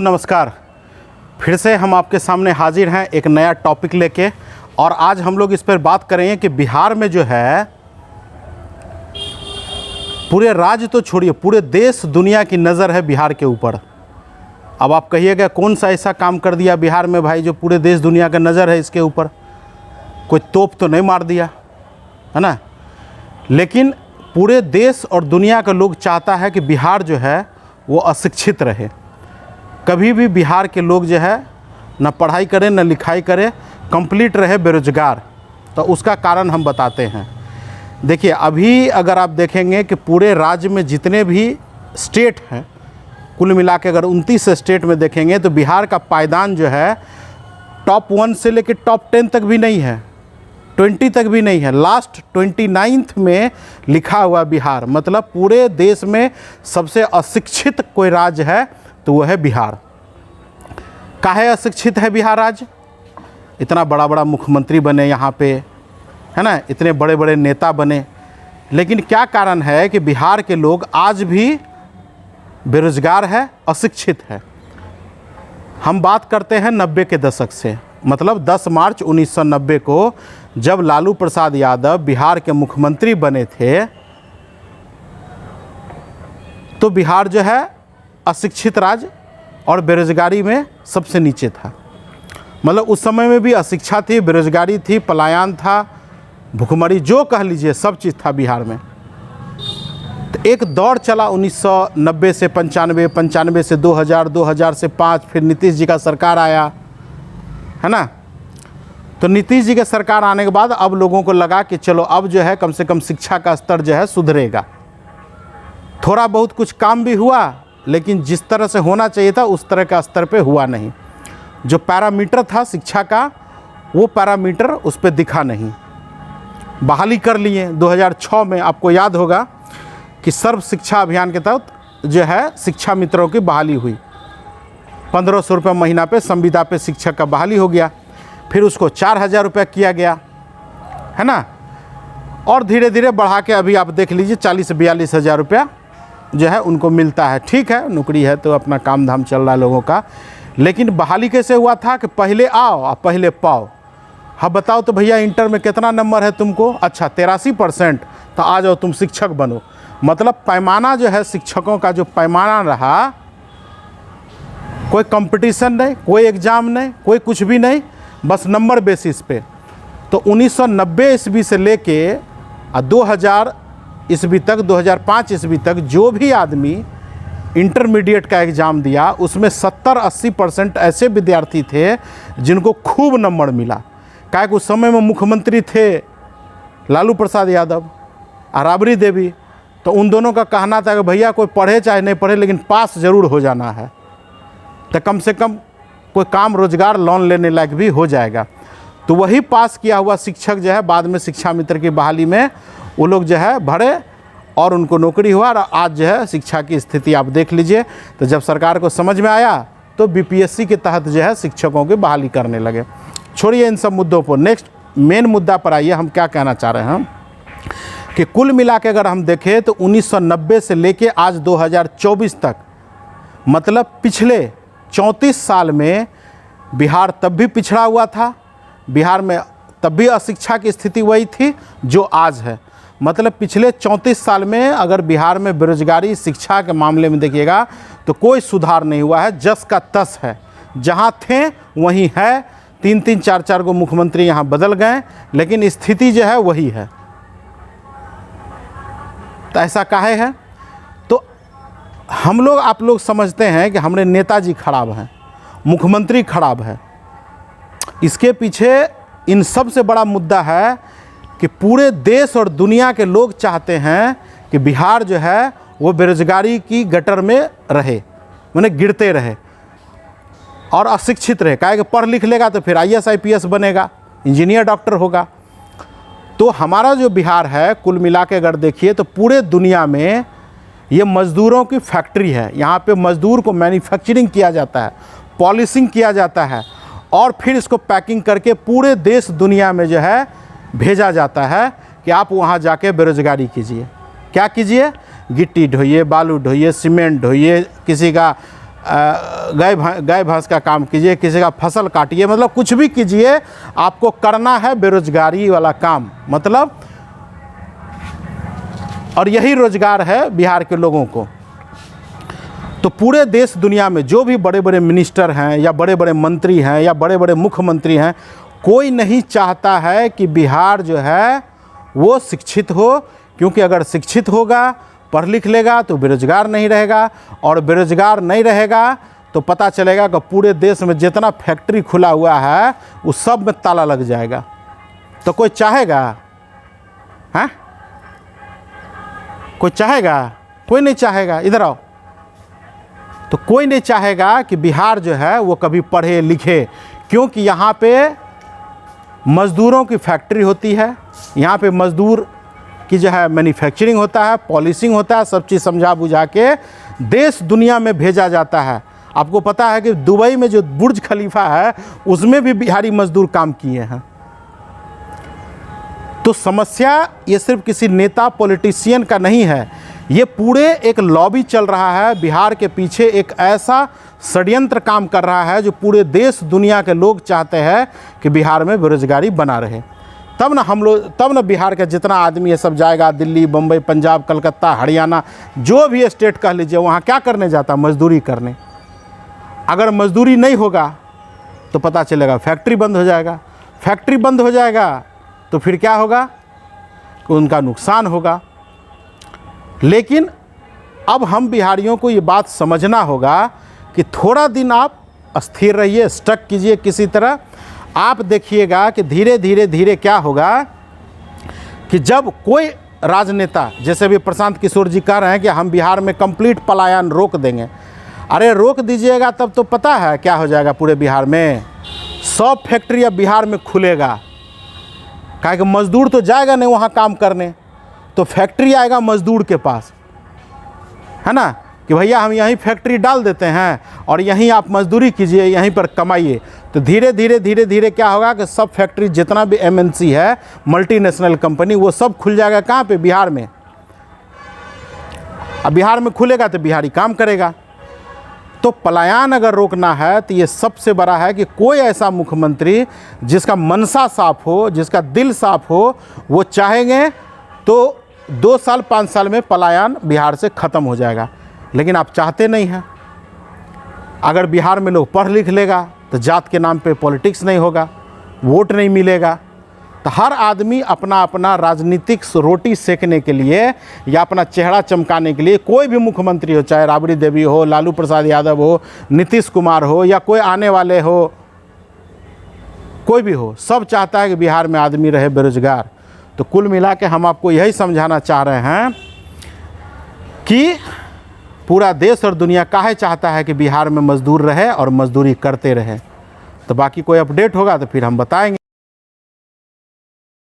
नमस्कार। फिर से हम आपके सामने हाजिर हैं एक नया टॉपिक लेके, और आज हम लोग इस पर बात करेंगे कि बिहार में जो है, पूरे राज्य तो छोड़िए, पूरे देश दुनिया की नज़र है बिहार के ऊपर। अब आप कहिएगा कौन सा ऐसा काम कर दिया बिहार में भाई जो पूरे देश दुनिया का नज़र है इसके ऊपर? कोई तोप तो नहीं मार दिया है ना? लेकिन पूरे देश और दुनिया का लोग चाहता है कि बिहार जो है वो अशिक्षित रहे। कभी भी बिहार के लोग जो है न पढ़ाई करें न लिखाई करें, कंप्लीट रहे बेरोजगार। तो उसका कारण हम बताते हैं। देखिए, अभी अगर आप देखेंगे कि पूरे राज्य में जितने भी स्टेट हैं, कुल मिला के अगर 29 स्टेट में देखेंगे तो बिहार का पायदान जो है टॉप 1 से लेकर टॉप 10 तक भी नहीं है, 20 तक भी नहीं है। लास्ट 29th में लिखा हुआ बिहार, मतलब पूरे देश में सबसे अशिक्षित कोई राज्य है तो वो है बिहार। काहे अशिक्षित है बिहार राज्य? इतना बड़ा बड़ा मुख्यमंत्री बने यहाँ पे, है ना, इतने बड़े बड़े नेता बने, लेकिन क्या कारण है कि बिहार के लोग आज भी बेरोजगार है, अशिक्षित है। हम बात करते हैं 90 के दशक से, मतलब 10 मार्च 1990 को जब लालू प्रसाद यादव बिहार के मुख्यमंत्री बने थे, तो बिहार जो है अशिक्षित राज्य और बेरोजगारी में सबसे नीचे था। मतलब उस समय में भी अशिक्षा थी, बेरोजगारी थी, पलायन था, भुखमरी, जो कह लीजिए सब चीज़ था बिहार में। तो एक दौर चला 1990 से 95, 95 से 2000, 2000 से 5, फिर नीतीश जी का सरकार आया, है ना। तो नीतीश जी के सरकार आने के बाद अब लोगों को लगा कि चलो अब जो है कम से कम शिक्षा का स्तर जो है सुधरेगा। थोड़ा बहुत कुछ काम भी हुआ, लेकिन जिस तरह से होना चाहिए था उस तरह का स्तर पे हुआ नहीं। जो पैरामीटर था शिक्षा का, वो पैरामीटर उस पर दिखा नहीं। बहाली कर लिए 2006 में, आपको याद होगा कि सर्व शिक्षा अभियान के तहत जो है शिक्षा मित्रों की बहाली हुई। 1500 रुपये महीना पे संविदा पे शिक्षक का बहाली हो गया, फिर उसको 4000 रुपये किया गया, है ना। और धीरे धीरे बढ़ा के अभी आप देख लीजिए 40-42 हज़ार रुपया जो है उनको मिलता है। ठीक है, नौकरी है तो अपना काम धाम चल रहा है लोगों का। लेकिन बहाली कैसे हुआ था कि पहले आओ और पहले पाओ। हाँ बताओ तो भैया इंटर में कितना नंबर है तुमको? अच्छा 83%, तो आ जाओ तुम शिक्षक बनो। मतलब पैमाना जो है शिक्षकों का, जो पैमाना रहा, कोई कंपटीशन नहीं, कोई एग्ज़ाम नहीं, कोई कुछ भी नहीं, बस नंबर बेसिस पे। तो 1990 ईस्वी से लेके 2000 ईस्वी तक, 2005 ईस्वी तक जो भी आदमी इंटरमीडिएट का एग्ज़ाम दिया, उसमें 70-80% ऐसे विद्यार्थी थे जिनको खूब नंबर मिला। क्या कि उस समय में मुख्यमंत्री थे लालू प्रसाद यादव और राबड़ी देवी, तो उन दोनों का कहना था कि भैया कोई पढ़े चाहे नहीं पढ़े लेकिन पास ज़रूर हो जाना है, तो कम से कम कोई काम रोजगार लोन लेने लायक भी हो जाएगा। तो वही पास किया हुआ शिक्षक जो है बाद में शिक्षा मित्र की बहाली में वो लोग जो है भरे और उनको नौकरी हुआ। और आज जो है शिक्षा की स्थिति आप देख लीजिए। तो जब सरकार को समझ में आया तो बीपीएससी के तहत जो है शिक्षकों की बहाली करने लगे। छोड़िए इन सब मुद्दों पर, नेक्स्ट मेन मुद्दा पर आइए। हम क्या कहना चाह रहे हैं कि कुल मिला के अगर हम देखें तो 1990 से लेके आज 2024 तक, मतलब पिछले 34 साल में बिहार तब भी पिछड़ा हुआ था। बिहार में तब भी अशिक्षा की स्थिति वही थी जो आज है। मतलब पिछले 34 साल में अगर बिहार में बेरोजगारी, शिक्षा के मामले में देखिएगा तो कोई सुधार नहीं हुआ है, जस का तस है। जहाँ थे वहीं है। 3-3, 4-4 को मुख्यमंत्री यहाँ बदल गए, लेकिन स्थिति जो है वही है। तो ऐसा काहे है? तो हम लोग, आप लोग समझते हैं कि हमारे नेताजी खराब हैं, मुख्यमंत्री खराब है। इसके पीछे इन सब से बड़ा मुद्दा है कि पूरे देश और दुनिया के लोग चाहते हैं कि बिहार जो है वो बेरोजगारी की गटर में रहे, माने गिरते रहे और अशिक्षित रहे। काहे कि पढ़ लिख लेगा तो फिर IAS IPS बनेगा, इंजीनियर डॉक्टर होगा। तो हमारा जो बिहार है कुल मिला के अगर देखिए तो पूरे दुनिया में ये मज़दूरों की फैक्ट्री है। यहाँ पे मज़दूर को मैन्युफैक्चरिंग किया जाता है, पॉलिशिंग किया जाता है और फिर इसको पैकिंग करके पूरे देश दुनिया में जो है भेजा जाता है कि आप वहाँ जाके बेरोजगारी कीजिए। क्या कीजिए? गिट्टी ढोइए, बालू ढोइए, सीमेंट ढोइए, किसी का गाय भैंस का काम कीजिए, किसी का फसल काटिए, मतलब कुछ भी कीजिए, आपको करना है बेरोजगारी वाला काम, मतलब और यही रोजगार है बिहार के लोगों को। तो पूरे देश दुनिया में जो भी बड़े बड़े मिनिस्टर हैं या बड़े बड़े मंत्री हैं या बड़े बड़े मुख्यमंत्री हैं, कोई नहीं चाहता है कि बिहार जो है वो शिक्षित हो, क्योंकि अगर शिक्षित होगा, पढ़ लिख लेगा तो बेरोजगार नहीं रहेगा, और बेरोजगार नहीं रहेगा तो पता चलेगा कि पूरे देश में जितना फैक्ट्री खुला हुआ है उस सब में ताला लग जाएगा। तो कोई चाहेगा? हैं? कोई चाहेगा? कोई नहीं चाहेगा। इधर आओ। तो कोई नहीं चाहेगा कि बिहार जो है वो कभी पढ़े लिखे, क्योंकि यहाँ पे मज़दूरों की फैक्ट्री होती है, यहाँ पे मज़दूर की जो है मैन्युफैक्चरिंग होता है, पॉलिशिंग होता है, सब चीज़ समझा बुझा के देश दुनिया में भेजा जाता है। आपको पता है कि दुबई में जो बुर्ज खलीफा है उसमें भी बिहारी मजदूर काम किए हैं। तो समस्या ये सिर्फ किसी नेता पॉलिटिशियन का नहीं है, ये पूरे एक लॉबी चल रहा है। बिहार के पीछे एक ऐसा षड्यंत्र काम कर रहा है जो पूरे देश दुनिया के लोग चाहते हैं कि बिहार में बेरोजगारी बना रहे। तब ना बिहार का जितना आदमी ये सब जाएगा दिल्ली, बम्बई, पंजाब, कलकत्ता, हरियाणा, जो भी स्टेट कह लीजिए, वहाँ क्या करने जाता? मजदूरी करने। अगर मजदूरी नहीं होगा तो पता चलेगा फैक्ट्री बंद हो जाएगा। फैक्ट्री बंद हो जाएगा तो फिर क्या होगा कि उनका नुकसान होगा। लेकिन अब हम बिहारियों को ये बात समझना होगा कि थोड़ा दिन आप स्थिर रहिए, स्टक कीजिए किसी तरह। आप देखिएगा कि धीरे धीरे धीरे क्या होगा कि जब कोई राजनेता, जैसे भी प्रशांत किशोर जी कह रहे हैं कि हम बिहार में कंप्लीट पलायन रोक देंगे, अरे रोक दीजिएगा तब तो पता है क्या हो जाएगा पूरे बिहार में। 100 फैक्ट्री अब बिहार में खुलेगा, काहे कि मजदूर तो जाएगा नहीं वहाँ काम करने, तो फैक्ट्री आएगा मजदूर के पास, है ना, कि भैया हम यहीं फैक्ट्री डाल देते हैं और यहीं आप मजदूरी कीजिए, यहीं पर कमाइए। तो धीरे धीरे क्या होगा कि सब फैक्ट्री जितना भी MNC है, मल्टीनेशनल कंपनी, वो सब खुल जाएगा। कहाँ पे? बिहार में। अब बिहार में खुलेगा तो बिहारी काम करेगा। तो पलायन अगर रोकना है तो ये सबसे बड़ा है कि कोई ऐसा मुख्यमंत्री जिसका मनसा साफ हो, जिसका दिल साफ हो, वो चाहेंगे तो 2 साल 5 साल में पलायन बिहार से ख़त्म हो जाएगा। लेकिन आप चाहते नहीं हैं। अगर बिहार में लोग पढ़ लिख लेगा तो जात के नाम पे पॉलिटिक्स नहीं होगा, वोट नहीं मिलेगा। तो हर आदमी अपना अपना राजनीतिक रोटी सेकने के लिए या अपना चेहरा चमकाने के लिए, कोई भी मुख्यमंत्री हो, चाहे राबड़ी देवी हो, लालू प्रसाद यादव हो, नीतीश कुमार हो या कोई आने वाले हो, कोई भी हो, सब चाहता है कि बिहार में आदमी रहे बेरोजगार। तो कुल मिला के हम आपको यही समझाना चाह रहे हैं कि पूरा देश और दुनिया काहे चाहता है कि बिहार में मजदूर रहे और मजदूरी करते रहे। तो बाकी कोई अपडेट होगा तो फिर हम बताएंगे।